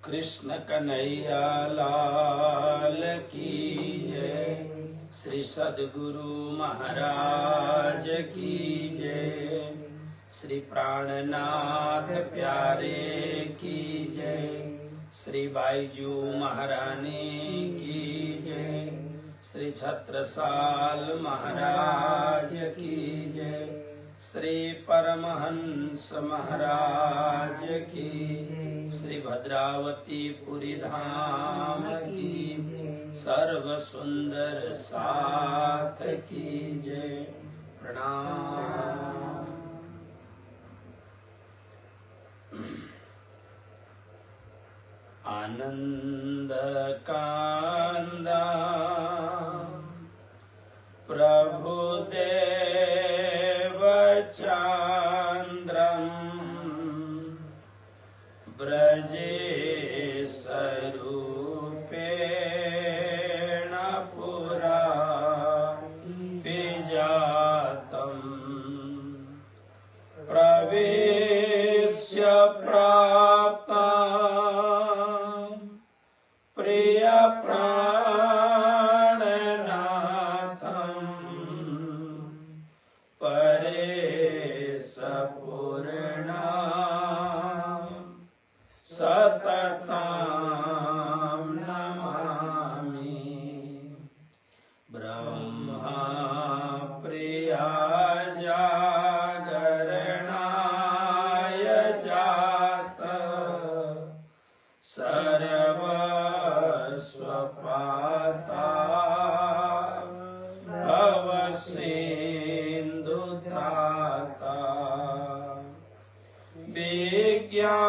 कृष्ण कन्हैया लाल की जय। श्री सद्गुरु महाराज की जय। श्री प्राणनाथ प्यारे की जय। श्री बाईजू महारानी की जय। श्री छत्रसाल महाराज की जय। श्री परमहंस महाराज की। श्री भद्रावती पुरी धाम की। सर्व सुंदर साथ की जय। प्रणाम। आनंद कांदा प्रभु देव चांद्रम ब्रजे स्वरूपेण पुरा विजातम प्रवेश्य प्राप्ता प्रिय प्राणनाथम परेश पूर्णा सततं नमामि। ब्रह्मा प्रिया जागरणाय जात सर्वस्वपाता भवसिन्धुत्राता विज्ञानदाता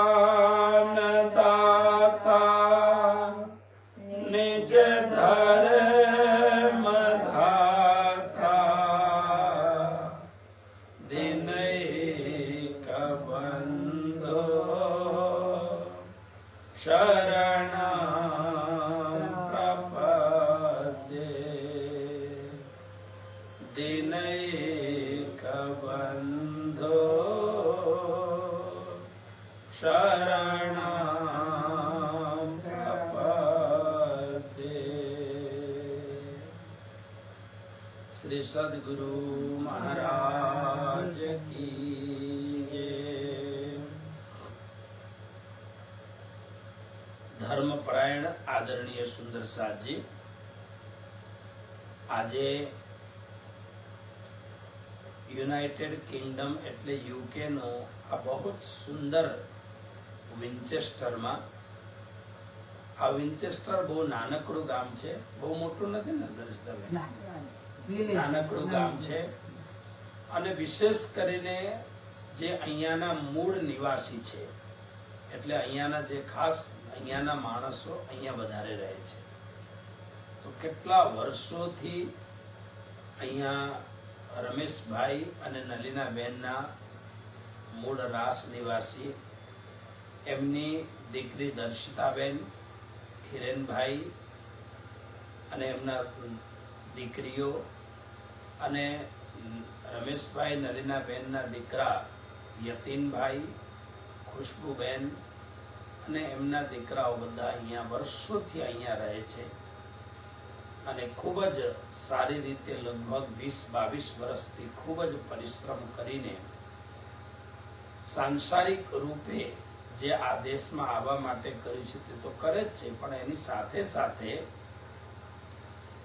निज धर्म धाता दिनैक बन्धो शरणं प्रपद्ये। दिनैक बन्धो शरणं प्रपद्ये। श्री सद्गुरु महाराज की जय। धर्मपरायण आदरणीय सुंदर साथ जी, આજે યુનાઇટેડ કિંગડમ એટલે યુકેનો આ બહુ સુંદર વિન્ચેસ્ટરમાં, આ વિન્ચેસ્ટર બહુ નાનકડું ગામ છે, બહુ મોટું નથી ને દર્શક, નાનકડું ગામ છે અને વિશેષ કરીને જે અહીંયાના મૂળ નિવાસી છે એટલે અહીંયાના જે ખાસ અહીંયાના માણસો અહીંયા વધારે રહે છે, તો કેટલા વર્ષોથી અહીંયા રમેશભાઈ અને નલિનાબેનના મૂળ રાસ નિવાસી, એમની દીકરી દર્શિતાબેન, હિરેનભાઈ અને એમના દીકરીઓ અને રમેશભાઈ નલિનાબેનના દીકરા યતીનભાઈ, ખુશ્બુબેન અને એમના દીકરાઓ બધા અહીંયા વર્ષોથી અહીંયા રહે છે અને ખૂબ જ સારી રીતે લગભગ 20-22 વર્ષથી ખૂબ જ પરિશ્રમ કરીને સાંસારિક રૂપે જે આ દેશમાં આવવા માટે કર્યું છે તે તો કરે જ છે, પણ એની સાથે સાથે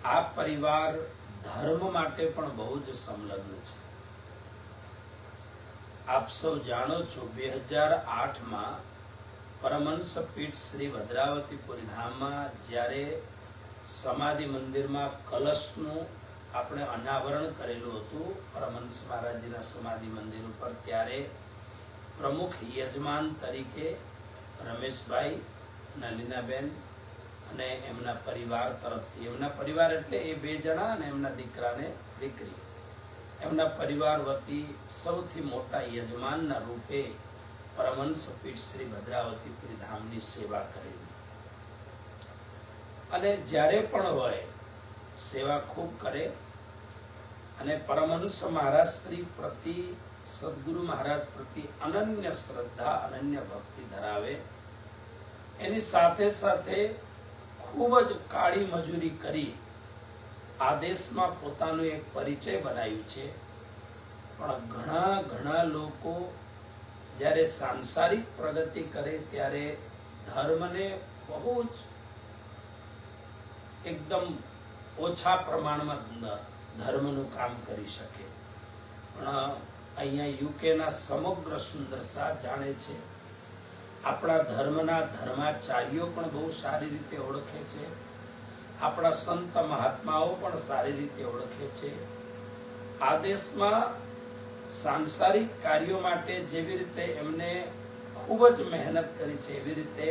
આ પરિવાર ધર્મ માટે પણ બહુ જ સંલગ્ન છે. આપ સૌ જાણો છો 2008માં પરમહંસ પીઠ શ્રી ભદ્રાવતીપુરી ધામમાં જ્યારે સમાધિ મંદિરમાં કલશનું આપણે અનાવરણ કરેલું હતું પરમહંસ મહારાજજીના સમાધિ મંદિર ઉપર, ત્યારે પ્રમુખ યજમાન તરીકે રમેશભાઈ, નલિનાબેન અને એમના પરિવાર તરફથી, એમના પરિવાર એટલે એ 2 જણા અને એમના દીકરાને દીકરી, એમના પરિવાર વતી સૌથી મોટા યજમાનના રૂપે પરમહંસ પીઠ શ્રી ભદ્રાવતીપુરી ધામની સેવા કરેલી અને જ્યારે પણ હોય સેવા ખૂબ કરે અને પરમહંસ મહારાજ શ્રી પ્રતિ, સદગુરુ મહારાજ પ્રતિ અનન્ય શ્રદ્ધા, અનન્ય ભક્તિ ધરાવે એની સાથે સાથે ખૂબ જ કાળી મજૂરી કરી આ દેશમાં પોતાનો એક પરિચય બનાવ્યું છે. પણ ઘણા લોકો જ્યારે સાંસારિક પ્રગતિ કરે ત્યારે ધર્મને બહુ જ એકદમ ઓછા પ્રમાણમાં ધર્મનું કામ કરી શકે. પણ અહીંયા યુકેના સમગ્ર સુંદર શાહ જાણે છે. આપણા ધર્મના ધર્માચાર્યો પણ બહુ સારી રીતે ઓળખે છે. આપણા સંત મહાત્માઓ પણ સારી રીતે ઓળખે છે. આ દેશમાં સાંસારિક કાર્યો માટે જેવી રીતે એમને ખૂબ જ મહેનત કરી છે, એવી રીતે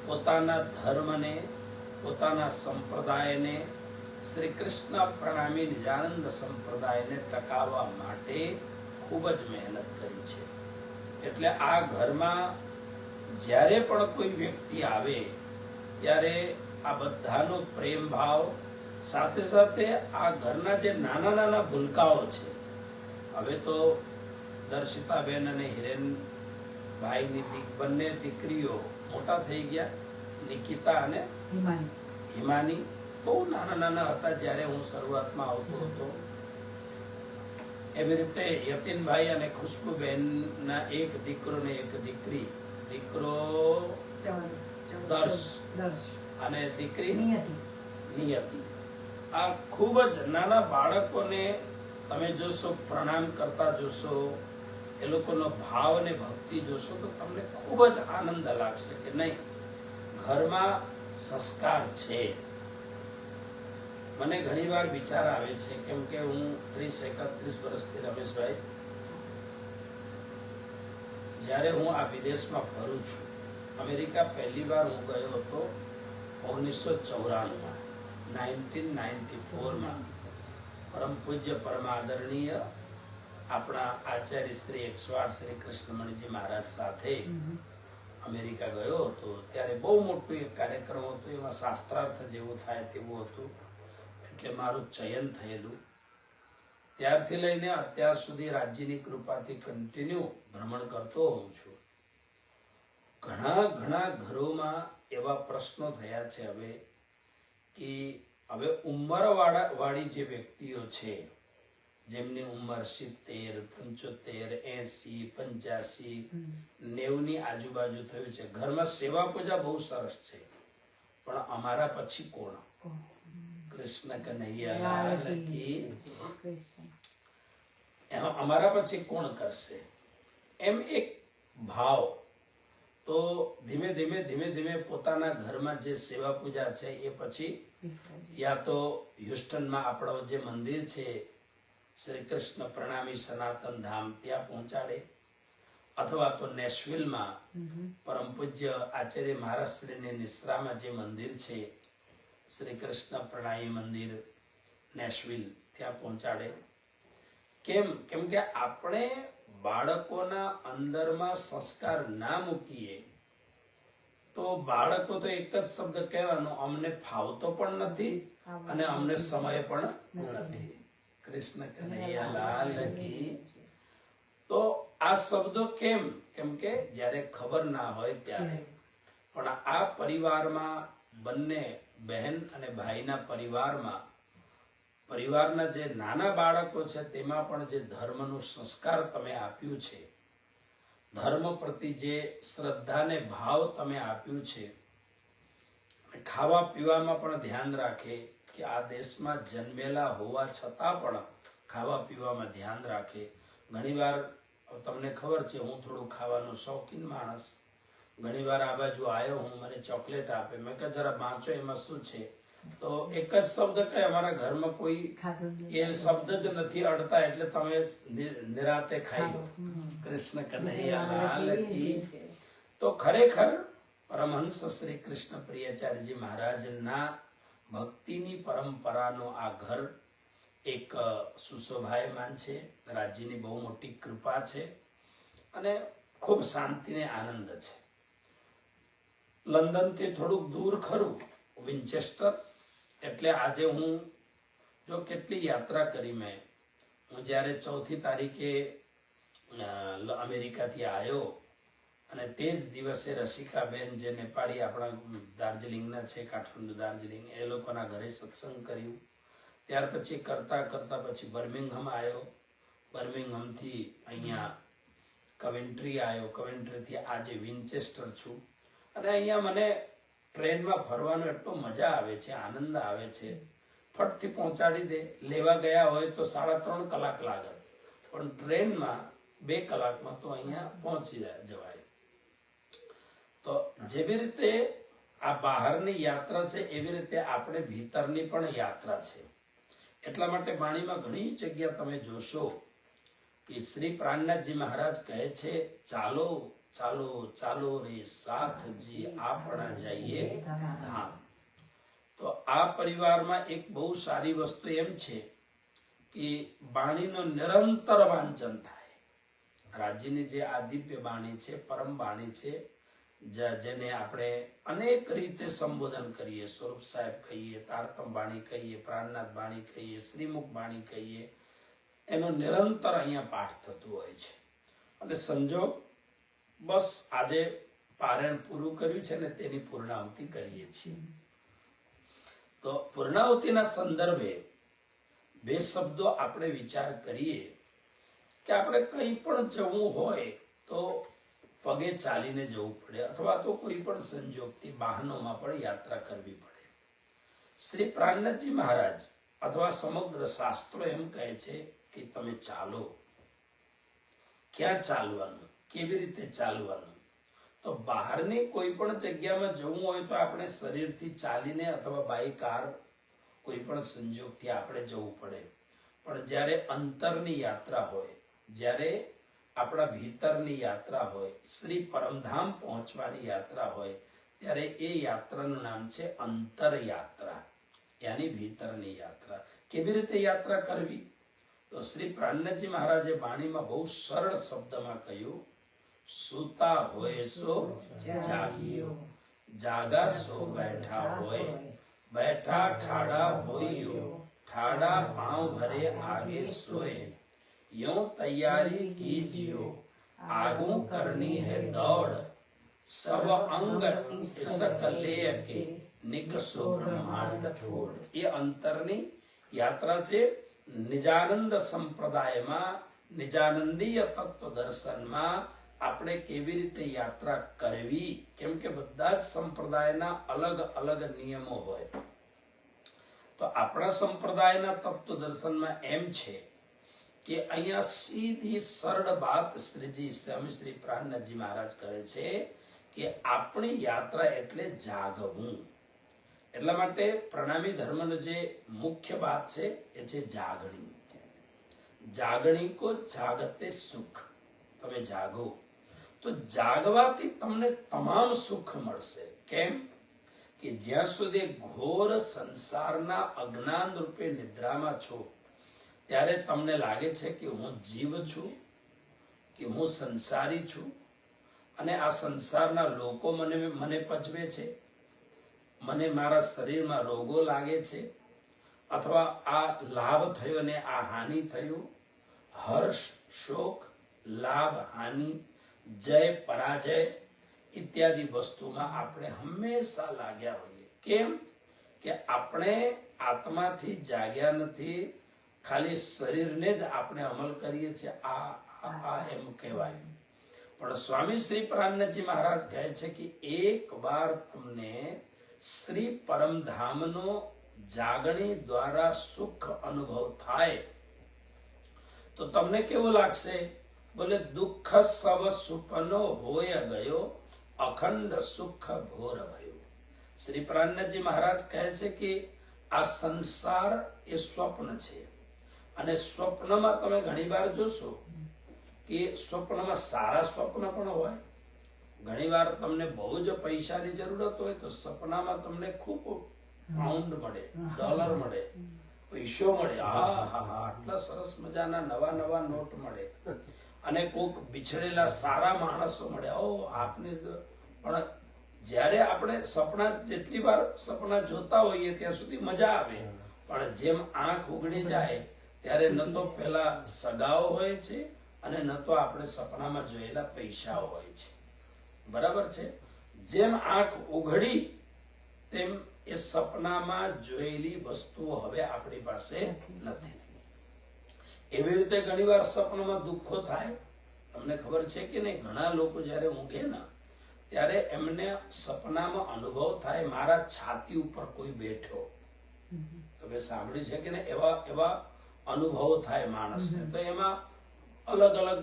પોતાના ધર્મને, પોતાના સંપ્રદાયને, શ્રી કૃષ્ણ પ્રણામી નિજાનંદ સંપ્રદાયને ટકાવવા માટે ખૂબ જ મહેનત કરી છે. એટલે આ ઘરમાં જ્યારે પણ કોઈ વ્યક્તિ આવે ત્યારે આ બધાનો પ્રેમ ભાવ, સાથે સાથે આ ઘરના જે નાના ભૂલકાઓ છે, હવે તો દર્શિતાબેન અને હિરેનભાઈની બંને દીકરીઓ મોટા થઈ ગયા, નિકિતા અને હિમાની. બહુ નાના હતા જ્યારે હું શરૂઆતમાં આવતો હતો. એવી રીતે યતીનભાઈ અને ખુશ્બુબેનના એક દીકરો ને એક દીકરી. દીકરો દર્શ અને દીકરી નિયતિ. આ ખૂબ જ નાના બાળકોને તમે જોશો, પ્રણામ કરતા જોશો, એ લોકોનો ભાવ અને ભક્તિ જોશો તો તમને ખૂબ જ આનંદ લાગશે કે નહીં, ઘરમાં સંસ્કાર છે. મને ઘણી વાર વિચાર આવે છે, કેમ કે હું 30-31 વર્ષથી રમેશભાઈ, જ્યારે હું આ વિદેશમાં ફરું છું, અમેરિકા પહેલી વાર હું ગયો હતો 1994માં, 1994માં પરમ પૂજ્ય પરમ આદરણીય આપણા આચાર્ય શ્રી 108 શ્રી કૃષ્ણમણીજી મહારાજ સાથે અમેરિકા ગયો હતો. ત્યારે બહુ મોટું એક કાર્યક્રમ હતો, એમાં શાસ્ત્રાર્થ જેવું થાય તેવું હતું. એટલે મારું ચયન થયેલું. ત્યારથી લઈને અત્યાર સુધી રાજ્યની કૃપાથી કન્ટિન્યુ ભ્રમણ કરતો હોઉં છું. ઘણા ઘરોમાં એવા પ્રશ્નો થયા છે હવે કે હવે ઉંમરવાળી જે વ્યક્તિઓ છે, જેમની ઉંમર 70, 75, 80, 85, 90ની આજુબાજુ થયું છે. ઘરમાં સેવા પૂજા બહુ સરસ છે, પણ અમારા પછી કોણ? કૃષ્ણ કનૈયાલાલ કી. અમારા પછી કોણ કરશે? એમ એક ભાવ. તો ધીમે ધીમે પોતાના ઘરમાં જે સેવા પૂજા છે એ પછી યા તો હ્યુસ્ટનમાં આપણો જે મંદિર છે શ્રી કૃષ્ણ પ્રણામી સનાતન ધામ, ત્યાં પહોંચાડે, અથવા તો નેશવિલમાં પરમ પૂજ્ય આચાર્ય મહારાજ શ્રીની નિશ્રામાં જે મંદિર છે શ્રી કૃષ્ણ પ્રણામી મંદિર નેશવિલ, ત્યાં પહોંચાડે. કેમ કે આપણે બાળકોના અંદરમાં સંસ્કાર ના મૂકીએ તો બાળકો તો એક જ શબ્દ કહેવાનો, અમને ફાવતો પણ નથી અને અમને સમય પણ નથી. કૃષ્ણ કનૈયાલાલ કી. તો આ શબ્દો કેમ કે જ્યારે ખબર ના હોય ત્યારે. પણ આ પરિવારમાં બંને બહેન અને ભાઈના પરિવારના જે નાના બાળકો છે તેમાં પણ જે ધર્મનું સંસ્કાર તમે આપ્યું છે, ધર્મ પ્રતિ જે શ્રદ્ધા ને ભાવ તમે આપ્યું છે, ખાવા પીવામાં પણ ધ્યાન રાખે કે આ દેશમાં જન્મેલા હોવા છતાં પણ ખાવા પીવામાં ધ્યાન રાખે. ઘણીવાર તમને ખબર છે, હું થોડું ખાવાનો શોખીન માણસ. ઘણીવાર આ બાજુ આવ્યો હું, મને ચોકલેટ આપે, મેં કહે જરા વાંચો એમાં શું છે. તો એક જ શબ્દ કે અમારા ઘરમાં કોઈ એ શબ્દ જ નથી અડતા, એટલે તમે નિરાતે ખાઈ લો. કૃષ્ણ કનૈયાલાલ કી. તો ખરેખર પરમહંસ શ્રી કૃષ્ણ પ્રિયાચાર્યજી મહારાજના ભક્તિની પરંપરાનો આ ઘર એક સુશોભાયમાન છે. રાજ્યની બહુ મોટી કૃપા છે અને ખૂબ શાંતિ ને આનંદ છે. લંડનથી થોડુંક દૂર ખરું, વિન્ચેસ્ટર. એટલે આજે હું જો કેટલી યાત્રા કરી મેં. હું જ્યારે 4મી તારીખે અમેરિકાથી આવ્યો અને તે જ દિવસે રસિકાબેન જે નેપાળી આપણા દાર્જિલિંગના છે, કાઠમંડુ દાર્જિલિંગ, એ લોકોના ઘરે સત્સંગ કર્યું. ત્યાર પછી કરતા પછી બર્મિંગહામ આવ્યો, બર્મિંગહામથી અહીંયા કવેન્ટ્રી આવ્યો, કવેન્ટ્રીથી આજે વિન્ચેસ્ટર છું. અને અહીંયા મને ટ્રેનમાં ફરવાનો એટલો મજા આવે છે, આનંદ આવે છે. ફટથી પહોંચાડી દે, લેવા ગયા હોય તો 3.5 કલાક લાગે, પણ ટ્રેનમાં 2 કલાકમાં તો અહીંયા પહોંચી જવાય. તો જેવી રીતે આ બહારની યાત્રા છે, એવી રીતે આપણે ભીતરની પણ યાત્રા છે. એટલા માટે વાણીમાં ઘણી જગ્યા તમે જોશો કે શ્રી પ્રાણનાથજી મહારાજ કહે છે, ચાલો ચાલો ચાલો રે સાથજી આપણા જઈએ ધામ. તો આ પરિવારમાં એક બહુ સારી વસ્તુ એમ છે કે બાણીનો નિરંતર વાંચન થાય. રાજ્યની જે આ દિવ્ય બાણી છે, પરમ બાણી છે, જેને આપણે અનેક રીતે સંબોધન કરીએ, સ્વરૂપ સાહેબ કહીએ, તારતમ બાણી કહીએ, પ્રાણનાથ બાણી કહીએ, શ્રીમુખ બાણી કહીએ, એનો નિરંતર અહીંયા પાઠ થતું હોય છે. અને સંજોગ બસ આજે પારાયણ પૂરું કર્યું છે ને તેની પૂર્ણાહુતિ કરીએ છીએ. તો પૂર્ણાહુતિના સંદર્ભે 2 શબ્દો આપણે વિચાર કરીએ કે આપણે કંઈ પણ જવું હોય તો પગે ચાલીને જવું પડે, અથવા તો કોઈ પણ સંજોગથી વાહનોમાં પણ યાત્રા કરવી પડે. શ્રી પ્રાણનાથજી મહારાજ અથવા સમગ્ર શાસ્ત્રો એમ કહે છે કે તમે ચાલો. ક્યાં ચાલવાનું, કેવી રીતે ચાલવાનું? તો બહારની કોઈ પણ જગ્યામાં જવું હોય તો આપણે શરીરથી ચાલીને અથવા બાય કાર કોઈ પણ સંજોગથી આપણે જવું પડે. પણ જ્યારે અંતરની યાત્રા હોય, જ્યારે આપણા ભીતરની યાત્રા હોય, શ્રી પરમધામ પહોંચવાની યાત્રા હોય, ત્યારે એ યાત્રાનું નામ છે અંતર યાત્રા, યાની ભીતરની યાત્રા. કેવી રીતે યાત્રા કરવી? તો શ્રી પ્રાણનાથજી મહારાજે વાણીમાં બહુ સરળ શબ્દમાં કહ્યું, સૂતા હોય સો જાગિયો, જાગા સો બેઠા હોય, બેઠા ઠાડા હોઈયો, ઠાડા પાँव भरे आगे सोए, यूं तैयारी कीजियो, आगू करनी है दौड़, सब अंग इसक ले के निकसो ब्रह्मांड छोड़. એ અંતરની યાત્રા છે. નિજાનંદ સંપ્રદાયમાં, નિજાનંદીય તત્વ દર્શનમાં આપણે કેવી રીતે યાત્રા કરવી, કેમ કે બધા જ સંપ્રદાયના અલગ અલગ નિયમો હોય. તો આપણા સંપ્રદાયના તત્વ દર્શનમાં એમ છે કે અહીંયા સીધી સરળ વાત શ્રીજી સ્વામી શ્રી પ્રાણનાથજી મહારાજ કરે છે કે આપણી યાત્રા એટલે જાગવું. એટલા માટે પ્રણામી ધર્મનો જે મુખ્ય વાત છે એ છે જાગણી. જાગણી કો જાગતે સુખ. તમે જાગો તો જાગવાથી તમને તમામ સુખ મળશે. કેમ કે જ્યાં સુધી ઘોર સંસારના અજ્ઞાન રૂપે નિદ્રામાં છો, ત્યારે તમને લાગે છે કે હું જીવ છું, કે હું સંસારી છું, અને આ સંસારના લોકો મને પચવે છે, મને મારા શરીરમાં રોગો લાગે છે, અથવા આ લાભ થયો ને આ હાનિ થયું. હર્ષ શોક, લાભ હાનિ, જય પરાજય ઇત્યાદિ વસ્તુમાં આપણે હંમેશા લાગ્યા હોઈએ. કેમ કે આપણે આત્માથી જાગ્યા નથી, ખાલી શરીરને જ આપણે અમલ કરીએ છીએ. આ એમ કહેવાય. પણ સ્વામી શ્રી પ્રાણનાથજી મહારાજ કહે છે કે એક વાર તમને શ્રી પરમધામનો જાગણી દ્વારા સુખ અનુભવ થાય તો તમને કેવું લાગશે? બોલે દુઃખ સવ સુપનો હોય ગયો, અખંડ સુખ ભોર ભયો. શ્રી પ્રાણનાથજી મહારાજ કહે છે કે આ સંસાર એ સ્વપ્ન છે, અને સ્વપ્નમાં તમે ઘણી વાર જોશો કે સ્વપ્નમાં સારા સ્વપ્ન પણ હોય. ઘણી વાર તમને બહુ જ પૈસાની જરૂરત હોય તો સપનામાં તમને ખૂબ પાઉન્ડ મળે, ડોલર મળે, પૈસો મળે. આટલા સરસ મજાના નવા નવા નોટ મળે, અને કોક બિછડેલા સારા માણસો મળે. આપને પણ જ્યારે આપણે સપના, જેટલી વાર સપના જોતા હોઈએ ત્યાં સુધી મજા આવે, પણ જેમ આંખ ઉઘડી જાય ત્યારે ન તો પેલા સગાઓ હોય છે, અને ન તો આપણે સપનામાં જોયેલા પૈસાઓ હોય છે. બરાબર છે. જેમ આંખ ઉઘડી તેમ એ સપનામાં જોયેલી વસ્તુઓ હવે આપણી પાસે નથી. એવી રીતે ઘણીવાર સપનામાં દુઃખો થાય. તમને ખબર છે કે નહીં, ઘણા લોકો જ્યારે ઊંઘે ને ત્યારે એમને સપનામાં અનુભવ થાય મારા છાતી ઉપર કોઈ બેઠો. તમે સાંભળ્યું છે કે ને એવા અનુભવો થાય માણસને. તો એમાં અલગ અલગ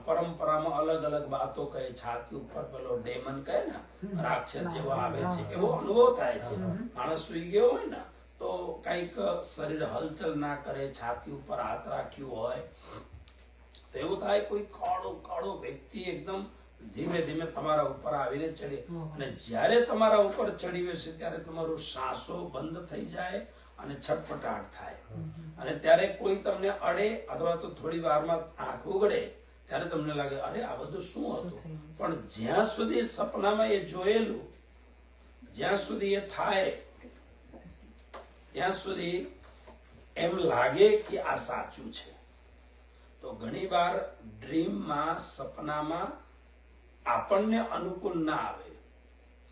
પરંપરામાં અલગ અલગ વાતો કહે. છાતી ઉપર પેલો ડેમન કહે ને, રાક્ષસ જેવો આવે છે, એવો અનુભવ થાય છે. માણસ સુઈ ગયો હોય ને તો કઈક શરીર હલચલ ના કરે, છાતી ઉપર હાથ રાખ્યું હોય તો એવું થાય કોઈ કાળો વ્યક્તિ એકદમ ધીમે ધીમે તમારા ઉપર આવીને ચડે. અને જ્યારે તમારા ઉપર ચડી બેસે ત્યારે તમારું શ્વાસો બંધ થઈ જાય અને છટપટાટ થાય. અને ત્યારે કોઈ તમને અડે અથવા તો થોડી વારમાં આંખ ઉગડે ત્યારે તમને લાગે અરે આ બધું શું હતું. પણ જ્યાં સુધી સપનામાં એ જોયેલું, જ્યાં સુધી એ થાય ત્યાં સુધી એમ લાગે કે આ સાચું છે. તો ઘણી વાર ડ્રીમમાં, સપનામાં આપણને અનુકૂળ ના આવે.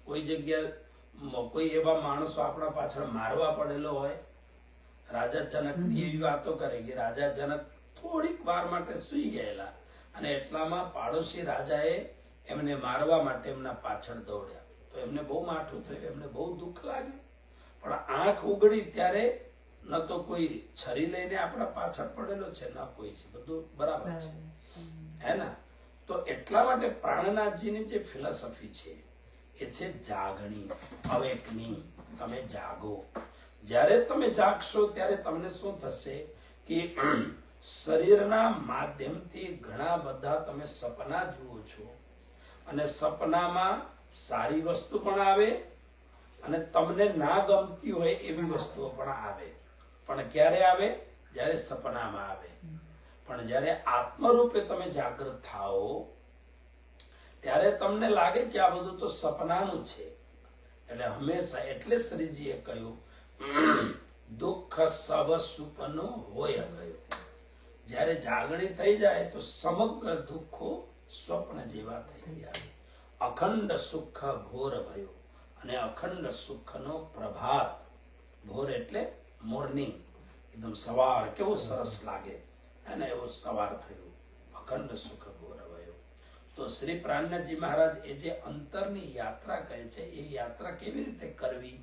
કોઈ જગ્યા કોઈ એવા માણસો આપણા પાછળ મારવા પડેલો હોય. રાજા જનક એવી વાતો કરે કે રાજા જનક થોડીક વાર માટે સુઈ ગયેલા અને એટલામાં પાડોશી રાજાએ એમને મારવા માટે એમના પાછળ દોડ્યા. તો એમને બહુ માઠું થયું, એમને બહુ દુઃખ લાગ્યું. પણ આંખ ઉગડી ત્યારે ન તો કોઈ છરી લઈને આપણા પાછળ પડેલો છે, ન કોઈ છે, બધું બરાબર છે, હે ને? તો એટલા માટે પ્રાણનાથજીની જે ફિલોસોફી છે એ છે જાગણી, અવેકનિંગ. તમે જાગો. જ્યારે તમે જાગશો ત્યારે તમને શું થશે કે શરીરના માધ્યમથી ઘણા બધા તમે સપના જુઓ છો. અને સપનામાં સારી વસ્તુ પણ આવે અને તમને ના ગમતી હોય એવી વસ્તુઓ પણ આવે. પણ ક્યારે આવે? જ્યારે સપનામાં આવે. પણ જ્યારે આત્મરૂપે તમે જાગૃત થાઓ ત્યારે તમને લાગે કે આ બધું તો સપનાનું છે. એટલે હંમેશા, એટલે શ્રીજીએ કહ્યું દુઃખ સબ સુપનો હોય ગયો. જ્યારે જાગણી થઈ જાય તો સમગ્ર દુઃખો સ્વપ્ન જેવા થઈ ગયા. અખંડ સુખ ભોર ભયો. અને અખંડ સુખનો પ્રભાત. ભોર એટલે મોર્નિંગ, એકદમ સવાર કેવું સરસ લાગે અને એવું સવાર થયું. અખંડ સુખ ભોર ભયો. તો શ્રી પ્રાણનાથજી મહારાજ એ જે અંતરની યાત્રા કહે છે, એ યાત્રા કેવી રીતે કરવી?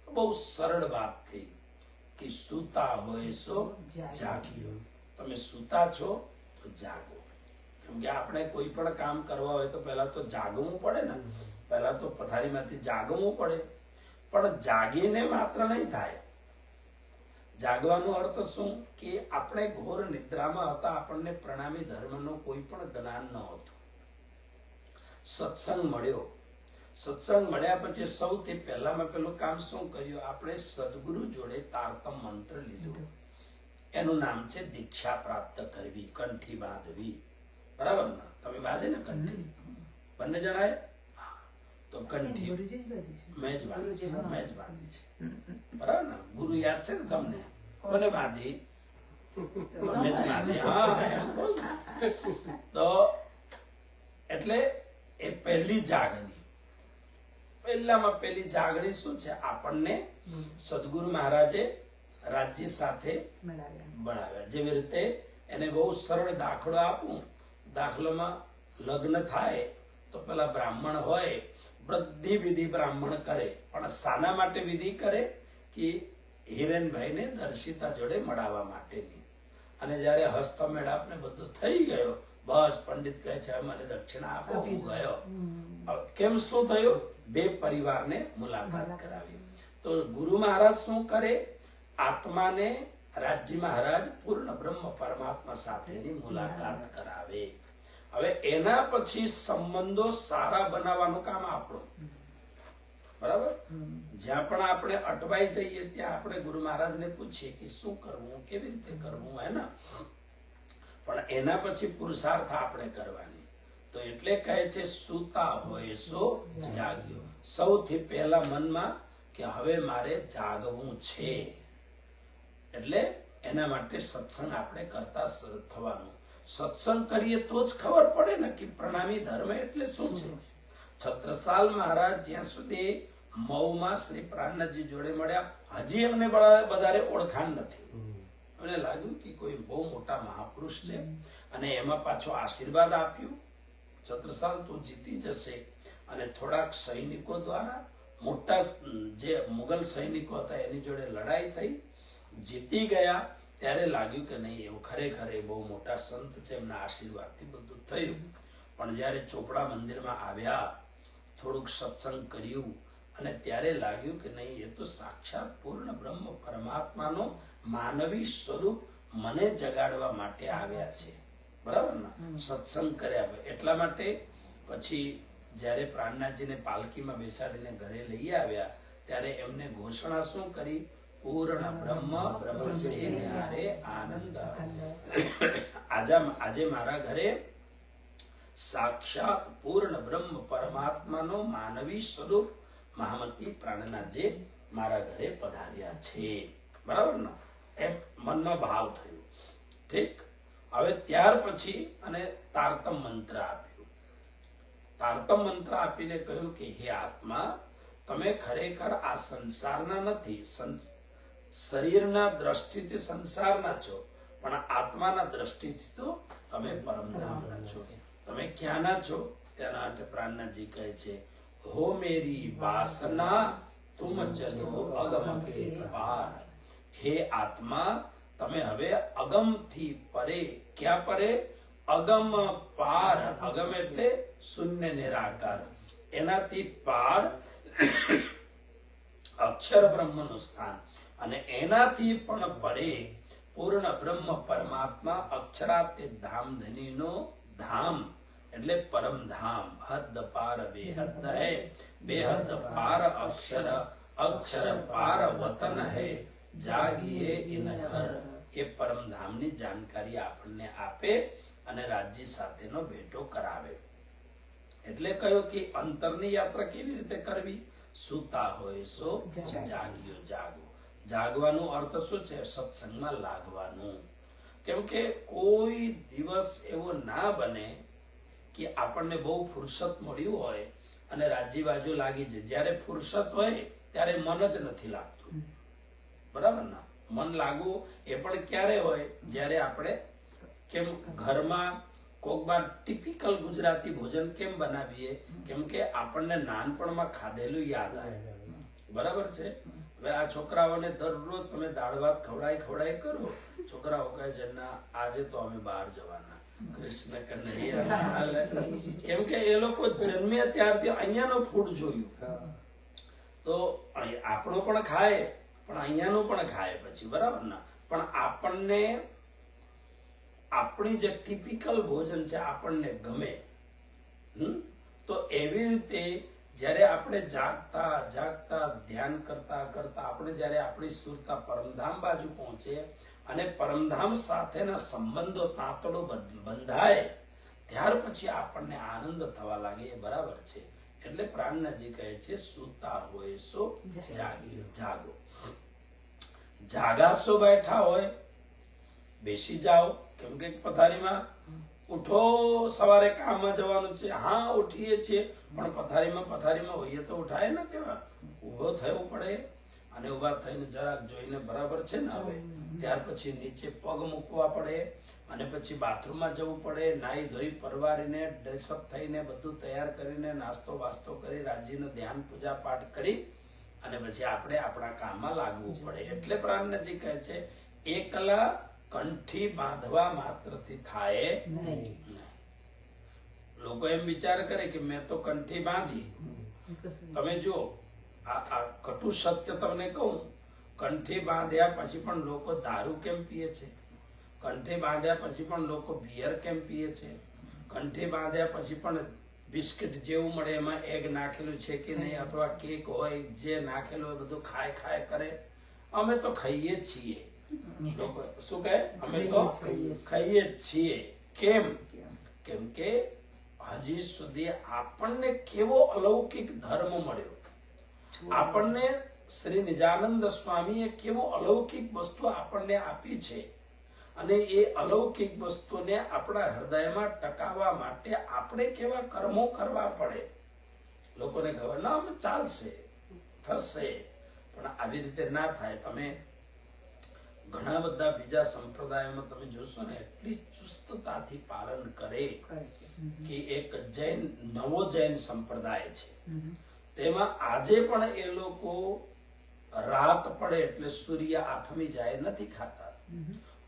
બહુ સરળ વાત થઈ કે સૂતા હોય સો જાગ્યો. તમે સૂતા છો તો જાગો. કેમ કે આપણે કોઈ પણ કામ કરવા હોય તો પહેલા તો જાગવું પડે ને. પહેલા તો પથારીમાંથી જાગવું પડે. પણ જાગીને માત્ર નહીં થાય. જાગવાનો અર્થ શું કે આપણે ઘોર નિદ્રામાં હતા, આપણને પ્રણામી ધર્મનો કોઈ પણ જ્ઞાન ન હતું. સત્સંગ મળ્યો. સત્સંગ મળ્યા પછી સૌથી પહેલામાં પેલું કામ શું કર્યું? આપણે સદગુરુ જોડે તારતમ મંત્ર લીધું. એનું નામ છે દીક્ષા પ્રાપ્ત કરવી, કંઠી બાંધવી. બરાબર ને? તમે બાંધે ને કંઠી? બંને જણાએ? તો કંઠી મેં જ બાંધી છે. બરાબર ને? ગુરુ યાદ છે ને તમને? કોને બાંધી? મેં જ બાંધી. હા. તો એટલે એ પહેલી જાગણી. પહેલામાં પહેલી જાગણી શું છે? આપણને સદગુરુ મહારાજે રાજ્ય સાથે બનાવ્યા. જેવી રીતે એને બહુ સરળ દાખલો આપું. દાખલામાં લગ્ન થાય તો પેલા બ્રાહ્મણ હોય, બધી વિધિ બ્રાહ્મણ કરે. પણ શાના માટે વિધિ કરે? કે હિરેનભાઈને દર્શિતા જોડે મળાવવા માટેની. અને જયારે હસ્તમેળાપ ને બધું થઈ ગયો, બસ પંડિત કહે છે મને દક્ષિણા આપો, હું ગયો. કેમ? શું થયું? બે પરિવારને મુલાકાત કરાવી. તો ગુરુ મહારાજ શું કરે? આત્માને રાજ્ય મહારાજ પૂર્ણ બ્રહ્મ પરમાત્મા સાથેની મુલાકાત કરાવે. હવે એના પછી સંબંધો સારા બનાવવાનું કામ આપણું. બરાબર? જ્યાં પણ આપણે અટવાઈ જઈએ ત્યાં આપણે ગુરુ મહારાજને પૂછીએ કે શું કરવું, કેવી રીતે કરવું, હે ને? પણ એના પછી પુરુષાર્થ આપણે કરવાની. તો એટલે કહે છે સૂતા હોય સો જાગ્યો. સૌથી પહેલા મનમાં કે હવે મારે જાગવું છે. એટલે એના માટે સત્સંગ આપણે કરતા થવાનું. સત્સંગ કરીએ તો જ ખબર પડે ને કે પ્રણામી ધર્મ એટલે શું છે. છત્રસાલ મહારાજ જ્યાં સુધી મઉમાં શ્રી પ્રાણનાથજી જોડે મળ્યા હજી એમને વધારે ઓળખાણ નથી. એમને લાગ્યું કે કોઈ બહુ મોટા મહાપુરુષ છે અને એમાં પાછો આશીર્વાદ આપ્યું છત્રસાલ તું જીતી જશે. અને થોડાક સૈનિકો દ્વારા મોટા જે મુગલ સૈનિકો હતા એની જોડે લડાઈ થઈ, જીતી ગયા. ત્યારે લાગ્યું કે નહીં એવું ખરેખર એ બહુ મોટા સંત છે, એમના આશીર્વાદથી બધું થયું. પણ જ્યારે ચોપડા મંદિરમાં આવ્યા, થોડુંક સત્સંગ કર્યું અને ત્યારે લાગ્યું કે નહીં એ તો સાક્ષાત પૂર્ણ બ્રહ્મ પરમાત્માનો માનવી સ્વરૂપ મને જગાડવા માટે આવ્યા છે. બરાબર ને? સત્સંગ કર્યા. એટલા માટે પછી જ્યારે પ્રાણનાથજીને પાલકીમાં બેસાડીને ઘરે લઈ આવ્યા ત્યારે એમને ઘોષણા શું કરી? પૂર્ણ બ્રહ્મ બ્રહ્મ સે ન્યારે આનંદ. આજે મારા ઘરે સાક્ષાત પૂર્ણ બ્રહ્મ પરમાત્માનો માનવી સ્વરૂપ મહામતી પ્રાણનાથજી મારા ઘરે પધાર્યા છે. બરાબર ને? એમ મનમાં ભાવ થયું. ઠીક. હવે ત્યાર પછી અને તારતમ મંત્ર આપ્યું. તારતમ મંત્ર આપીને કહ્યું કે હે આત્મા, તમે ખરેખર આ સંસારના નથી, શરીરના દ્રષ્ટિથી સંસારના છો, પણ આત્માના દ્રષ્ટિથી તો તમે પરમધામના છો. તમે ક્યાંના છો? તેના માટે પ્રાણનાથજી કહે છે, હો મેરી વાસના તુમ ચલો અગમ કે પાર. હે આત્મા, તમે હવે અગમથી પરે. ક્યાં પરે? અગમ પાર. અગમ એટલે શૂન્ય નિરાકાર, એનાથી પાર અક્ષર બ્રહ્મનું સ્થાન, અને એનાથી પણ પરે પૂર્ણ બ્રહ્મ પરમાત્મા અક્ષરાતે ધામધનીનો ધામ એટલે પરમધામ. હદ પાર બેહદ હૈ, બેહદ પાર અક્ષર, અક્ષર પાર વતન હૈ, જાગીએ ઇન ઘર. એ પરમધામની જાણકારી આપણને આપે અને રાજ્ય સાથેનો ભેટો કરાવે. એટલે કહ્યું કે અંતરની યાત્રા કેવી રીતે કરવી? સૂતા હોય સો જાગ્યો જાગો. જાગવાનો અર્થ શું છે? સત્સંગમાં લાગવાનું. કેમ કે કોઈ દિવસ એવો ના બને કે આપણને બહુ ફુરસત મળ્યું હોય અને રાજ્ય બાજુ લાગી જાય. જ્યારે ફુરસત હોય ત્યારે મન જ નથી લાગતું. બરાબર ને? મન લાગવું એ પણ ક્યારે હોય? જ્યારે આપણે કેમ ઘરમાં કોકવાર ટિપિકલ ગુજરાતી ભોજન કેમ બનાવીએ? કેમ કે આપણને નાનપણમાં ખાધેલું યાદ આવે. બરાબર છે? હવે આ છોકરાઓને દરરોજ તમે દાળ ભાત ખવડાઈ કરો, છોકરાઓ કહે છે ના આજે તો અમે બહાર જવાના. કૃષ્ણ કનૈયા. કેમ કે એ લોકો જન્મ્યા ત્યારથી અહીંયાનો ફૂડ જોયું, તો આપણો પણ ખાય પણ અહીંયાનું પણ ખાય પછી. બરાબર ને? પણ આપણને આપણી જે ટિપિકલ ભોજન છે આપણને ગમે. તો એવી રીતે જ્યારે આપણે જાગતા જાગતા ધ્યાન કરતા કરતા આપણે જ્યારે આપણી સુરતા પરમધામ બાજુ પહોંચે અને પરમધામ સાથેના સંબંધો તાંતડો બંધાય, ત્યાર પછી આપણને આનંદ થવા લાગે. એ બરાબર છે. એટલે પ્રાણનાથજી કહે છે, સૂતા હોય સો જાગો. જાગાસો બેઠા હોય બેસી જાઓ. કેમ કે પથારીમાં ઉઠો, સવારે કામમાં જવાનું છે, હા ઉઠીએ છીએ, પણ પથારીમાં હોઈએ તો ઉઠાય ને. કેવા ઉભો થવું પડે અને ઉભા થઈને જરાક જોઈને બરાબર છે ને હવે, ત્યાર પછી નીચે પગ મૂકવા પડે અને પછી બાથરૂમમાં જવું પડે. નાહી ધોઈ પરવારીને ડ્રેસઅપ થઈને બધું તૈયાર કરીને નાસ્તો વાસ્તો કરી રાજ્યનું ધ્યાન પૂજા પાઠ કરી અને પછી આપણે આપણા કામમાં લાગવું પડે. એટલે પ્રાણનાથજી કહે છે, એકલા કંઠી બાંધવા માત્રથી થાય નહીં. લોકો એમ વિચાર કરે કે મેં તો કંઠી બાંધી. તમે જો આ કટુ સત્ય તમને કહું, કંઠી બાંધ્યા પછી પણ લોકો દારૂ કેમ પીએ છે? કંઠી બાંધ્યા પછી પણ લોકો બિયર કેમ પીએ છે? કંઠી બાંધ્યા પછી પણ બિસ્કિટ જેવું મળે એમાં એગ નાખેલું છે કે નહીં, અથવા કેક હોય જે નાખેલું હોય બધું ખાય કરે. અમે તો ખાઈએ જ છીએ. લોકો શું કહે? અમે તો ખાઈએ જ છીએ. કેમ? કેમ કે હજી સુધી આપણને કેવો અલૌકિક ધર્મ મળ્યો. આપણને શ્રી નિજાનંદ સ્વામીએ કેવો અલૌકિક વસ્તુ આપણને આપી છે, અને એ અલૌકિક વસ્તુને આપણા હૃદયમાં ટકાવવા માટે આપણે કેવા કર્મો કરવા પડે. લોકોને ખબર ના અમે ચાલશે થશે, પણ આવી રીતે ના થાય. તમે ઘણા બધા બીજા સંપ્રદાયોમાં તમે જોશો ને એટલી ચુસ્તતાથી પાલન કરે કે એક નવો જૈન સંપ્રદાય છે, તેમાં આજે પણ એ લોકો રાત પડે એટલે સૂર્ય આથમી જાય નથી ખાતા.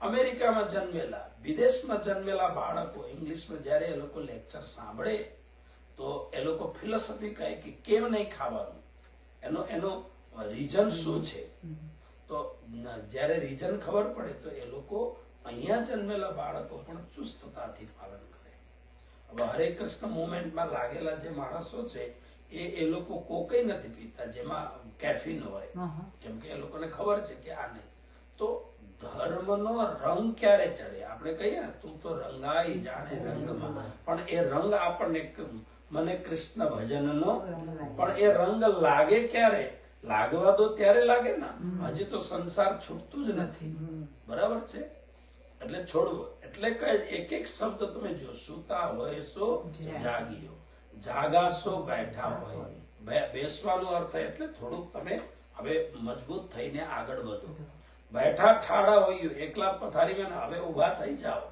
અમેરિકામાં જન્મેલા, વિદેશમાં જન્મેલા બાળકો ઇંગ્લિશમાં જ્યારે એ લોકો લેક્ચર સાંભળે તો એ લોકો ફિલોસોફી કહે કે કેમ નહીં ખાવાનું, એનો રીઝન શું છે. તો જ્યારે રીઝન ખબર પડે તો એ લોકો અહીંયા જન્મેલા બાળકો પણ ચુસ્તતાથી પાલન કરે. હવે હરે કૃષ્ણ મુવમેન્ટમાં લાગેલા જે માણસો છે એ લોકો કોકઈ નથી પીતા જેમાં કેફીન હોય, કેમ કે એ લોકોને ખબર છે કે આ નહીં. તો ધર્મનો રંગ ક્યારે ચડે? આપણે કહીએ ને તું તો રંગાઈ જાણે રંગમાં, પણ એ રંગ આપણને મને કૃષ્ણ ભજનનો પણ એ રંગ લાગે ક્યારે? લાગવા દો ત્યારે લાગે ને. હજી તો સંસાર છૂટતું જ નથી, બરાબર છે? એટલે છોડવો એટલે એક એક શબ્દ તમે જો, સુતા હોય સો જાગીયો, જાગાસો બેઠા હોય. બેસવાનો અર્થ એટલે થોડુંક તમે હવે મજબૂત થઈને આગળ વધો. બેઠા ઠાડા હોય એકલા પથારીમાં, હવે ઉભા થઈ જાઓ,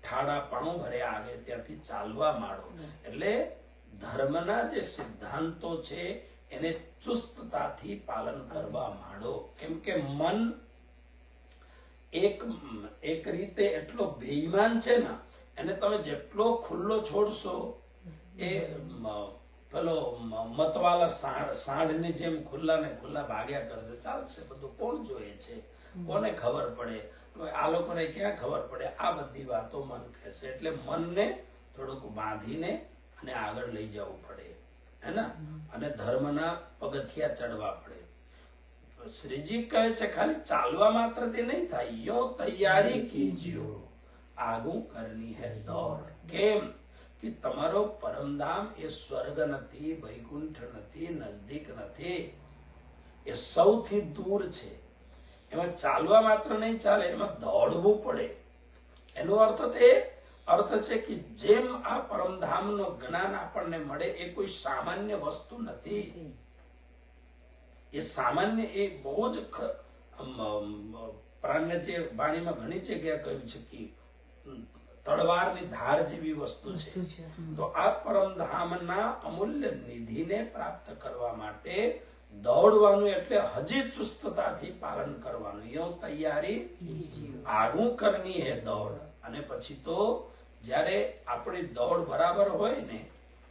ઠાડા પાણું ભરે આગે ત્યાંથી ચાલવા માંડો. એટલે ધર્મના જે સિદ્ધાંતો છે એને ચુસ્તતાથી પાલન કરવા માંડો. કેમ કે મન એક રીતે એટલો બેઈમાન છે ને, એને તમે જેટલો ખુલ્લો છોડશો એ પેલો મતવાલા સાંઢની જેમ ખુલ્લા ને ખુલ્લા ભાગ્યા કરશે. ચાલશે, બધું કોણ જોઈએ છે, કોને ખબર પડે? આ લોકોને ક્યાં ખબર પડે? આ બધી વાતો મન કહેશે. એટલે મનને થોડુંક બાંધીને અને આગળ લઈ જવું પડે, હે ને? અને ધર્મના પગથિયા ચડવા પડે. શ્રીજી કહે છે ખાલી ચાલવા માત્રથી નહીં થાય, યો તૈયારી કીજીઓ, આગું કરની હે દોડ. કેમ કે તમારો પરમધામ એ સ્વર્ગ નથી, વૈકુંઠ નથી, નજદીક નથી, એ સૌથી દૂર છે. એમાં ચાલવા માત્ર નહીં ચાલે, એમાં દોડવું પડે. એનો અર્થ છે કે જેમ આ પરમધામનો જ્ઞાન આપણને મળે એ કોઈ સામાન્ય વસ્તુ નથી. એ સામાન્ય, એ બહુ જ પ્રાણ્ય વાણીમાં ઘણી જગ્યાએ કહ્યું છે કે તળવારની ધાર જેવી વસ્તુ છે. તો આ પરમધામના અમૂલ્ય નિધિને પ્રાપ્ત કરવા માટે દોડવાનું એટલે હજી ચુસ્તતાથી પાલન કરવાનું. યો તૈયારી આગું કરની હે દોડ. અને પછી તો જ્યારે આપણી દોડ બરાબર હોય ને,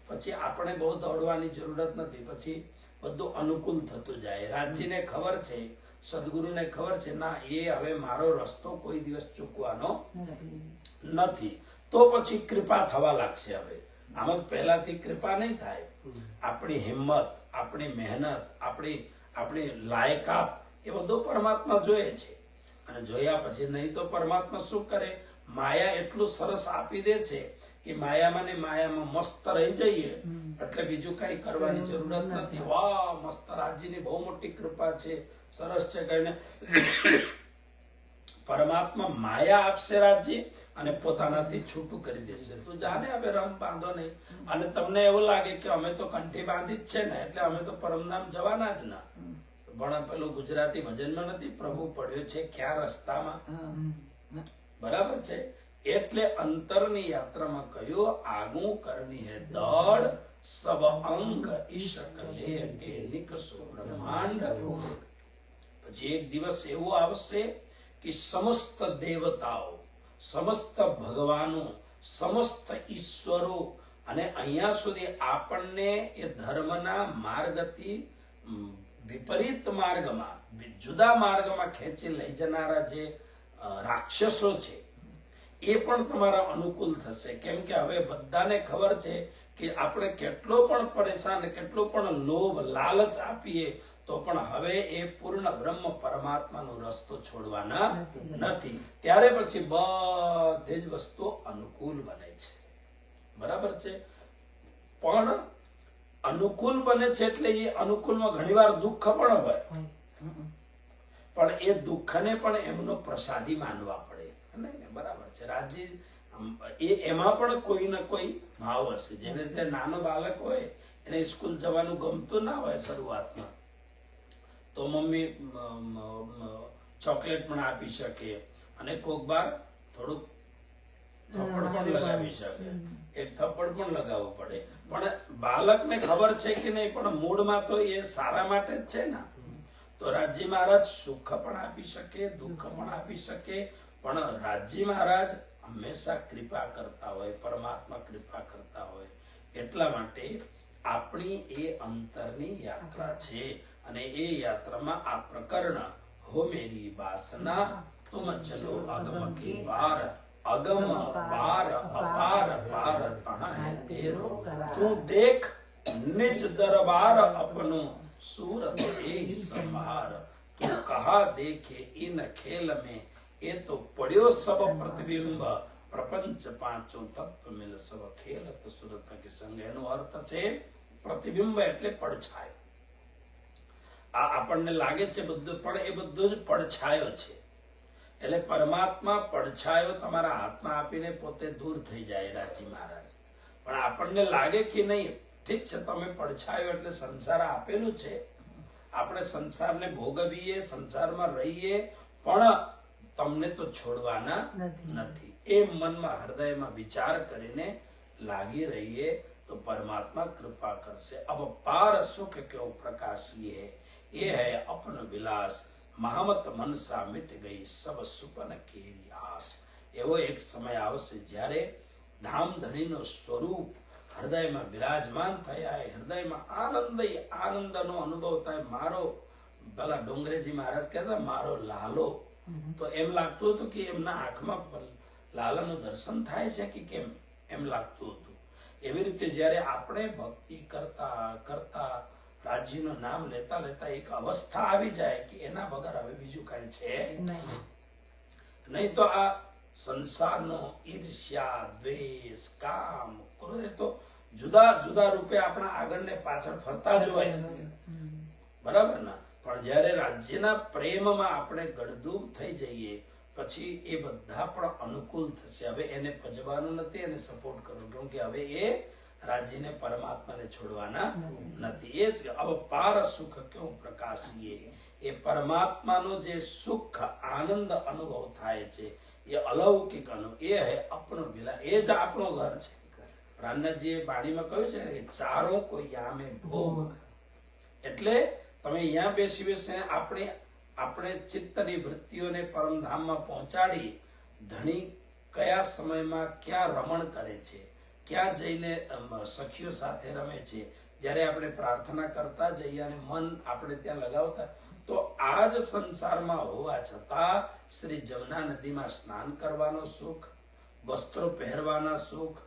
પછી આપણે બહુ દોડવાની જરૂરત નથી, પછી બધું અનુકૂળ થતું જાય. રાજજીને ખબર છે, સદગુરુને ખબર છે, ના એ હવે મારો રસ્તો કોઈ દિવસ ચૂકવાનો નથી, તો પછી કૃપા થવા લાગશે. હવે આમ જ પહેલાથી કૃપા નહીં થાય. આપણી હિંમત, આપણી મહેનત, આપણી લાયકાત એ બધું પરમાત્મા જોઈએ છે. અને જોયા પછી નહીં તો પરમાત્મા શું કરે? માયા એટલું સરસ આપી દે છે કે માયામાં ને માયામાં મસ્ત રહી જઈએ, એટલે બીજું કઈ કરવાની જરૂરત નથી. વાહ, મસ્ત, રાજજીની બહુ મોટી કૃપા છે, સરસ છે કહીને પરમાત્મા માયા આપશે રાજજી, અને પોતાનાથી છૂટું કરી દેશે. તું જાને હવે રમ બાંધો નહીં. અને તમને એવું લાગે કે અમે તો કંઠી બાંધી જ છે ને, એટલે અમે તો પરમધામ જવાના જ ના. પણ પેલું ગુજરાતી ભજનમાં નથી, પ્રભુ પડ્યો છે ક્યાં રસ્તામાં, બરાબર છે? એટલે અંતરની યાત્રામાં કહ્યું, આગું કરની હે દોડ, સબ અંગ ઈશક લે કે નિકસો બ્રહ્માંડ. પછી એક દિવસ એવો આવશે કે સમસ્ત દેવતાઓ, સમસ્ત ભગવાનો, સમસ્ત ઈશ્વરો, અને અહીંયા સુધી આપણને એ ધર્મના માર્ગથી વિપરીત માર્ગમાં, જુદા માર્ગમાં ખેંચી લઈ જનારા જે રાક્ષસો છે એ પણ તમારા અનુકૂળ થશે. કેમ કે હવે બધાને ખબર છે કે આપણે કેટલો પણ પરેશાન, કેટલો પણ લોભ લાલચ આપીએ તો પણ હવે એ પૂર્ણ બ્રહ્મ પરમાત્માનો રસ્તો છોડવાના નથી. ત્યારે પછી બધી જ વસ્તુ અનુકૂળ બને છે, બરાબર છે? પણ અનુકૂળ બને છે એટલે એ અનુકૂળમાં ઘણીવાર દુઃખ પણ હોય, પણ એ દુઃખને પણ એમનો પ્રસાદી માનવા પડે, નહીં? બરાબર છે રાજજી? એમાં પણ કોઈ ને કોઈ ભાવ હશે. જેવી રીતે નાનો બાળક હોય એને સ્કૂલ જવાનું ગમતું ના હોય શરૂઆતમાં, તો મમ્મી ચોકલેટ પણ આપી શકે અને કોક બાર થોડુંક થપ્પડ પણ લગાવી શકે, એક થપ્પડ પણ લગાવવું પડે. પણ બાળકને ખબર છે કે નહીં, પણ મૂળમાં તો એ સારા માટે જ છે ને. તો રાજજી મહારાજ સુખ પણ આપી શકે, દુઃખ પણ આપી શકે, પણ રાજજી મહારાજ હંમેશા કૃપા કરતા હોય, પરમાત્મા કૃપા કરતા હોય. એટલા માટે આપણી એ અંતરની યાત્રા છે, અને એ યાત્રામાં આ પ્રકરણ હો મેરી વાસના તુમ ચલો અગમ કે પાર, અગમ પાર અપાર પાર તહાં હૈ તેરો, તું દેખ નિજ દરબાર અપનો सूरत एहि संभार, तू कहा देखे इन खेल में, ये तो पड़्यो सब प्रतिबिंब, प्रपंच पांचो तत्व मिल सब खेलत सुरत के संग. એનો અર્થ છે પ્રતિબિંબ એટલે પડછાયો. આ આપણને લાગે છે બધું, પણ એ બધું જ પડછાયો છે. એટલે પરમાત્મા પડછાયો તમારા હાથમાં આપીને પોતે દૂર થઈ જાય રાજજી મહારાજ. પણ આપણને લાગે કે નહીં, ઠીક છે તમે પડછાયો એટલે સંસાર આપેલું છે, આપણે સંસારને ભોગવીએ, સંસારમાં રહીએ, પણ તમને તો છોડવાના નથી. એ મનમાં હૃદયમાં વિચાર કરીને લાગી રહીએ તો પરમાત્મા કૃપા કરશે. અબ પાર સુખ ક્યો પ્રકાશીએ, ये है अपन विलास, મહામત મનસા મિટ ગઈ સબ સુપન કેરી આસ. એવો એક સમય આવશે જ્યારે ધામધણીનો સ્વરૂપ હૃદયમાં બિરાજમાન થયા, હૃદયમાં આનંદનો અનુભવ થાય. મારો પેલા ડોંગરેજી મહારાજ કહેતા મારો લાલો, તો એમ લાગતું હતું કે એમના આંખમાં લાલાનું દર્શન થાય છે કે કેમ, એમ લાગતું હતું. એવી રીતે જ્યારે આપણે ભક્તિ કરતા કરતા રાજ્યનું નામ લેતા લેતા એક અવસ્થા આવી જાય કે એના વગર હવે બીજું કઈ છે નહીં. તો આ સંસારનો ઈર્ષ્યા, દ્વેષ, કામ, ક્રોધ તો જુદા જુદા રૂપે આપણા આગળ ને પાછળ ફરતા જ હોય, બરાબર ના. પણ જયારે રાજ્યના પ્રેમમાં આપણે ગળદૂબ થઈ જઈએ પછી એ બધા પણ અનુકૂળ થશે. હવે એને ભજવાનું નથી, એને સપોર્ટ કરવો, કેમ કે હવે એ રાજ્યને પરમાત્માને છોડવાના નથી. એ જ અબ પાર સુખ ક્યો પ્રકાશીએ, એ પરમાત્માનો જે સુખ આનંદ અનુભવ થાય છે એ અલૌકિક એ હે આપણો વિલા, એ જ આપણો ઘર છે. રામનાથજીએ વાણીમાં કહ્યું છે કે ચારો કોઈ યામે ભોગ, એટલે તમે અહીંયા બેસી બેસીને આપણે ચિત્તની વૃત્તિઓને પરમધામમાં પહોંચાડી. ધણી કયા સમયમાં ક્યાં રમણ કરે છે, ક્યાં જઈને સખીઓ સાથે રમે છે, જ્યારે આપણે પ્રાર્થના કરતા જઈએ અને મન આપણે ત્યાં લગાવતા, તો આ જ સંસારમાં હોવા છતાં શ્રી જમુના નદીમાં સ્નાન કરવાનો સુખ, વસ્ત્રો પહેરવાના સુખ,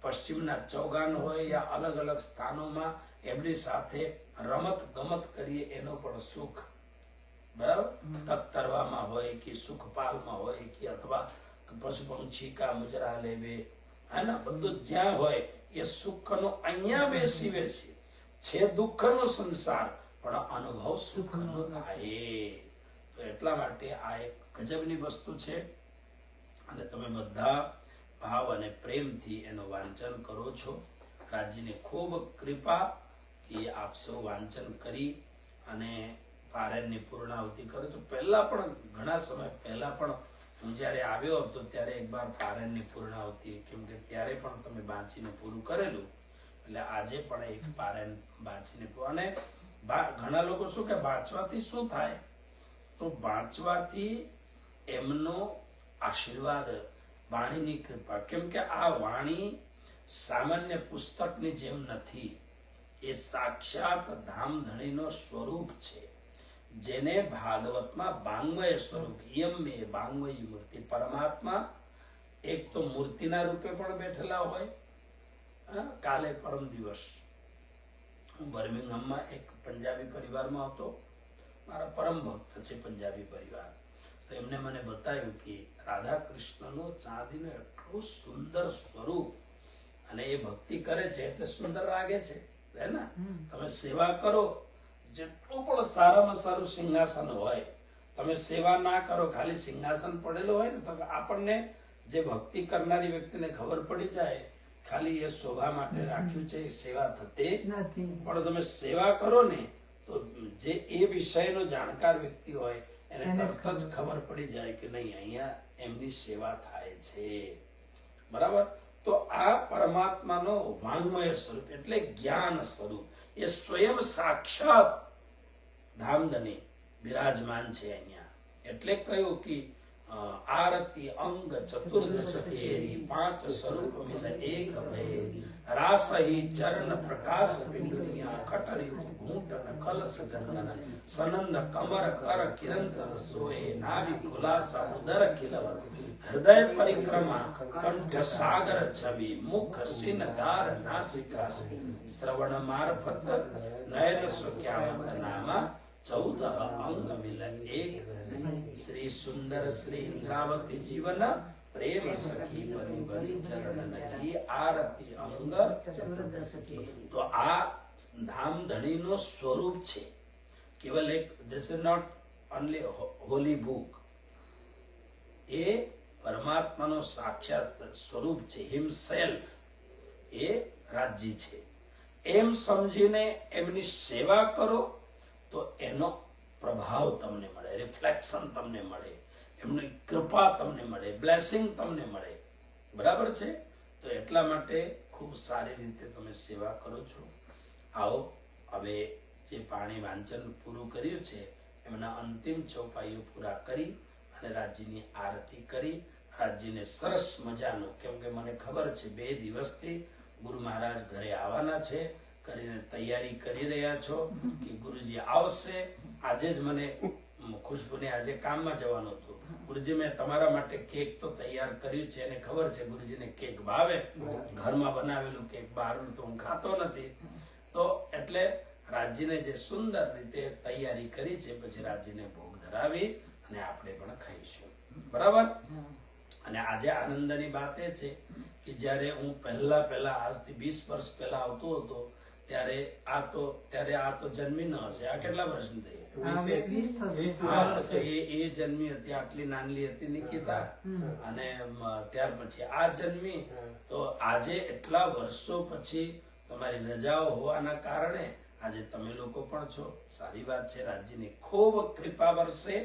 પશ્ચિમના ચૌગાન હોય યા અલગ અલગ સ્થાનોમાં એમની સાથે રમત ગમત કરીએ એનો પણ સુખ, બરાબર. તખ્તરવામાં હોય કે સુખપાલમાં હોય કે અથવા પશુ પંક્ષી કા મુજરા લેવે, હા, બધું જ્યાં હોય એ સુખનો અહીંયા બેસી બેસી છે. દુઃખનો સંસાર પણ અનુભવ સુખનો થાય. તો એટલા માટે આ એક ગજબની વસ્તુ છે, અને તમે બધા ભાવ અને પ્રેમથી એનું વાંચન કરો છો. રાજ્યની ખૂબ કૃપા કે આપ સૌ વાંચન કરી અને પારાયણની પૂર્ણાહુતિ કરો છો. પહેલા પણ ઘણા સમય પહેલા પણ હું જ્યારે આવ્યો હતો ત્યારે એકવાર પારાયણની પૂર્ણાહુતિ, કેમ કે ત્યારે પણ તમે વાંચીને પૂરું કરેલું, એટલે આજે પણ એક પારાયણ વાંચીને. અને ઘણા લોકો શું કે વાંચવાથી શું થાય, તો વાંચવાથી એમનો આશીર્વાદ, વાણીની કૃપા, કેમ કે આ વાણી સામાન્ય પુસ્તકની જેમ નથી, એ સાક્ષાત ધામધણીનો સ્વરૂપ છે, જેને ભાગવતમાં બાંગમય સ્વરૂપ, યમે બાંગમયી મૂર્તિ, પરમાત્મા એક તો મૂર્તિના રૂપે પણ બેઠેલા હોય. કાલે પરમ દિવસ હું બર્મિંગહામમાં એક પંજાબી પરિવારમાં હતો, મારા પરમ ભક્ત છે પંજાબી પરિવાર, તો એમને મને બતાવ્યું કે રાધા કૃષ્ણનો ચાંદીનો એટલું સુંદર સ્વરૂપ, અને એ ભક્તિ કરે છે એટલે સુંદર લાગે છે, હે ને. તમે સેવા કરો, જેટલું પણ સારામાં સારું સિંહાસન હોય, તમે સેવા ના કરો, ખાલી સિંહાસન પડેલું હોય ને, તો આપણને જે ભક્તિ કરનારી વ્યક્તિને ખબર પડી જાય ખાલી એ શોભા માટે રાખ્યું છે, સેવા થતી નથી. પણ તમે સેવા કરો ને તો જે એ વિષયનો જાણકાર વ્યક્તિ હોય એને એને જ તરત જ ખબર પડી જાય કે નહીં અહીંયા એમની સેવા થાય છે, બરાબર. તો આ પરમાત્માનો વાંગમય સ્વરૂપ એટલે જ્ઞાન સ્વરૂપ, એ સ્વયં સાક્ષાત ધામધની બિરાજમાન છે અહીંયા. એટલે કહ્યું કે આરતી અંગ ચતુર્દશ કેરી, પાંચ સ્વરૂપ મિલ એક ભેરી, રાસહી ચરણ પ્રકાશ પિંડુરિયા, કટરી ઘૂંટન કલશ જંગન, સનંદ કમર કર કિરંતન સોએ, નાભિ ખુલાસા ઉદર ખિલવત, હૃદય પરિક્રમા કંઠ સાગર છબી, મુખ સિન ગાર નાસિકા, શ્રવણ મારફત નયન સુખ્યામત નામા, 14 અંગ મિલ એક. શ્રી સુંદર શ્રી ઇન્દ્રાવતી જીવન, પ્રેમ સખી બલી બલી ચરણ નખી, આરતી અંગ. તો આ ધામધણીનો સ્વરૂપ છે, કેવલ એક, this is not only holy book, એ પરમાત્માનો સાક્ષાત સ્વરૂપ છે, હિમસેલ્ફ એ રાજ્ય છે. એમ સમજીને એમની સેવા કરો તો એનો પ્રભાવ તમને મળે, રિફ્લેક્શન તમને મળે, એમની કૃપા તમને મળે, બ્લેસિંગ તમને મળે, બરાબર છે. તો એટલા માટે ખૂબ સારી રીતે તમે સેવા કરો છો. આવો હવે જે પાણી વાંચન પૂરું કર્યું છે એમના અંતિમ ચોપાઈઓ પૂરા કરી અને રાજ્યની આરતી કરી, રાજ્યને સરસ મજાનું, કેમ કે મને ખબર છે 2 દિવસથી ગુરુ મહારાજ ઘરે આવવાના છે, કરીને તૈયારી કરી રહ્યા છો કે ગુરુજી આવશે. આજે જ મને ખુશ્બુને આજે કામમાં જવાનું હતું, ગુરુજી મેં તમારા માટે કેક તો તૈયાર કર્યું છે, એને ખબર છે ગુરુજીને કેક ભાવે, ઘરમાં બનાવેલું કેક, બહારનું તો હું ખાતો નથી. તો એટલે રાજ્યને જે સુંદર રીતે તૈયારી કરી છે, પછી રાજ્યને ભોગ ધરાવી અને આપણે પણ ખાઈશું, બરાબર. અને આજે આનંદની વાત એ છે કે જ્યારે હું પહેલા આજથી 20 વર્ષ પહેલા આવતો હતો ત્યારે આ તો જન્મી ન હશે. આ કેટલા વર્ષની થઈ? એ જન્મી હતી, આટલી નાનલી હતી નિકિતા, અને ત્યાર પછી આ જન્મી. તો આજે એટલા વર્ષો પછી તમારી રજાઓ હોવાના કારણે આજે તમે લોકો પણ છો, સારી વાત છે. રાજ્યની ખૂબ કૃપા વરસે.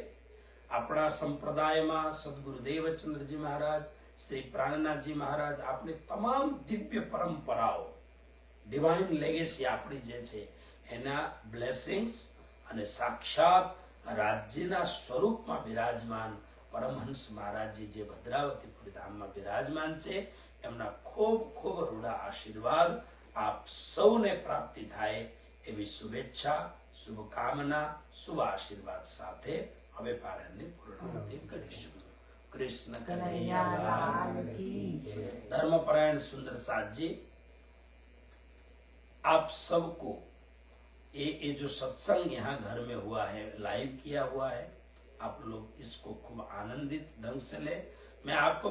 આપણા સંપ્રદાયમાં સદગુરુ દેવચંદ્રજી મહારાજ, શ્રી પ્રાણનાથજી મહારાજ, આપણી તમામ દિવ્ય પરંપરાઓ, ડિવાઇન લેગેસી આપણી જે છે એના બ્લેસિંગ્સ અને સાક્ષાત રાજ્યના સ્વરૂપમાં બિરાજમાન પરમહંસ મહારાજજી જે ભદ્રાવતીપુર ધામમાં બિરાજમાન છે, એમના ખૂબ ખૂબ રૂડા આશીર્વાદ આપ સૌને પ્રાપ્તિ થાય એવી શુભેચ્છા, શુભકામના, શુભ આશીર્વાદ સાથે હવે પારાયણની પૂર્ણાહુતિ કરીશું. कृष्ण कन्हैया लाल की जय। धर्मपरायण सुंदर साथ जी, आप सबको ये जो सत्संग यहाँ घर में हुआ है, लाइव किया हुआ है, आप लोग इसको खूब आनंदित ढंग से ले। मैं आपको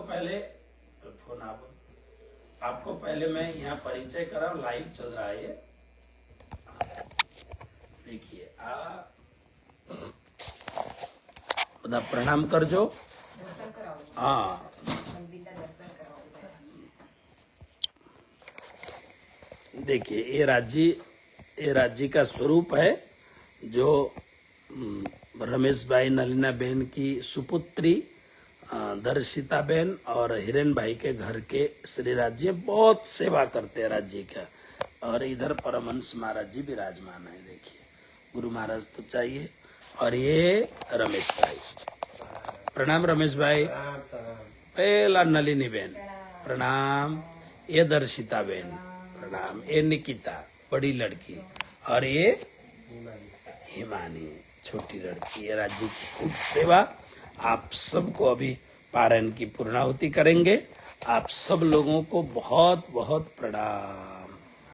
पहले मैं यहाँ परिचय कराऊं, लाइव चल रहा है। देखिए बधा प्रणाम करजो। हाँ, देखिए ये राज्य का स्वरूप है जो रमेश भाई नलिना बहन की सुपुत्री दर्शिता बहन और हिरेन भाई के घर के श्री राज्य बहुत सेवा करते हैं राज्य का। और इधर परमहंस महाराज जी विराजमान है। देखिए गुरु महाराज तो चाहिए। और ये रमेश भाई, प्रणाम रमेश भाई। पहला नलिनी बहन प्रणाम, ये दर्शिता बहन प्रणाम, ये निकिता बड़ी लड़की, और ये हिमानी छोटी लड़की। ये राज्य की खूब सेवा। आप सबको अभी पारायण की पूर्णाहुति करेंगे। आप सब लोगों को बहुत बहुत प्रणाम।